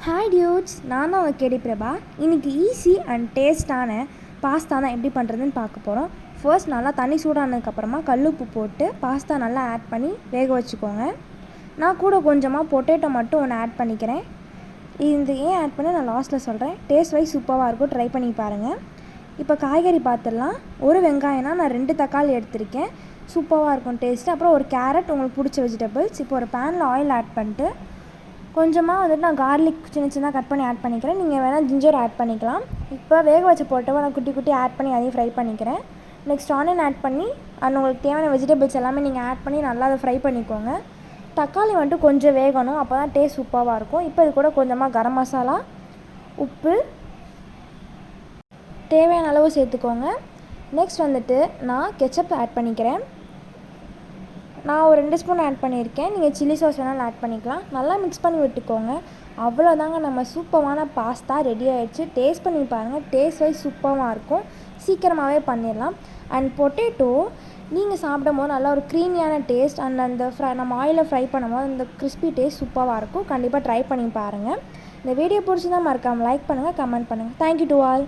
Hi dudes, நான் தான் உங்கள் கேடி பிரபா. இன்றைக்கி ஈஸி அண்ட் டேஸ்டான பாஸ்தா தான் எப்படி பண்ணுறதுன்னு பார்க்க போகிறோம். ஃபர்ஸ்ட் நல்லா தண்ணி சூடானதுக்கப்புறமா கல்லுப்பு போட்டு பாஸ்தா நல்லா ஆட் பண்ணி வேக வச்சுக்கோங்க. நான் கூட கொஞ்சமாக பொட்டேட்டோ மட்டும் ஒன்று ஆட் பண்ணிக்கிறேன். இது ஏன் ஆட் பண்ணி நான் லாஸ்ட்டில் சொல்கிறேன். டேஸ்ட் வைஸ் சூப்பராக இருக்கும், ட்ரை பண்ணி பாருங்கள். இப்போ காய்கறி பார்த்துடலாம். ஒரு வெங்காயம்னா நான் 2 தக்காளி எடுத்திருக்கேன். சூப்பராக இருக்கும் டேஸ்ட்டு. அப்புறம் ஒரு கேரட், உங்களுக்கு பிடிச்ச வெஜிடபிள்ஸ். இப்போ ஒரு பேனில் ஆயில் ஆட் பண்ணிட்டு கொஞ்சமாக வந்துட்டு நான் கார்லிக் சின்னதாக கட் பண்ணி ஆட் பண்ணிக்கிறேன். நீங்கள் வேணால் ஜிஞ்சர் ஆட் பண்ணிக்கலாம். இப்போ வேக வச்ச போட்டவை நான் குட்டி குட்டி ஆட் பண்ணி அதையும் ஃப்ரை பண்ணிக்கிறேன். நெக்ஸ்ட் ஆனியன் ஆட் பண்ணி உங்களுக்கு தேவையான வெஜிடபிள்ஸ் எல்லாமே நீங்கள் ஆட் பண்ணி நல்லா அதை ஃப்ரை பண்ணிக்கோங்க. தக்காளி வந்துட்டு கொஞ்சம் வேகணும், அப்போ தான் டேஸ்ட் சூப்பராக இருக்கும். இப்போ இது கூட கொஞ்சமாக கரம் மசாலா, உப்பு தேவையான அளவு சேர்த்துக்கோங்க. நெக்ஸ்ட் வந்துட்டு நான் கெச்சப் ஆட் பண்ணிக்கிறேன். நான் ஒரு 2 ஸ்பூன் ஆட் பண்ணியிருக்கேன். நீங்கள் சில்லி சாஸ் வேணாலும் ஆட் பண்ணிக்கலாம். நல்லா மிக்ஸ் பண்ணி விட்டுக்கோங்க. அவ்வளோதாங்க, நம்ம சூப்பரான பாஸ்தா ரெடி ஆகிடுச்சு. டேஸ்ட் பண்ணி பாருங்கள். டேஸ்ட் வைஸ் சூப்பராக இருக்கும். சீக்கிரமாகவே பண்ணிடலாம். அண்ட் பொட்டேட்டோ நீங்கள் சாப்பிடும் போது நல்லா ஒரு க்ரீமியான டேஸ்ட் அண்ட் அந்த நம்ம ஆயிலில் ஃப்ரை பண்ணும்போது அந்த கிறிஸ்பி டேஸ்ட் சூப்பராக இருக்கும். கண்டிப்பாக ட்ரை பண்ணி பாருங்கள். இந்த வீடியோ பிடிச்சிருந்தா மறக்காமல் லைக் பண்ணுங்கள், கமெண்ட் பண்ணுங்கள். Thank you to all.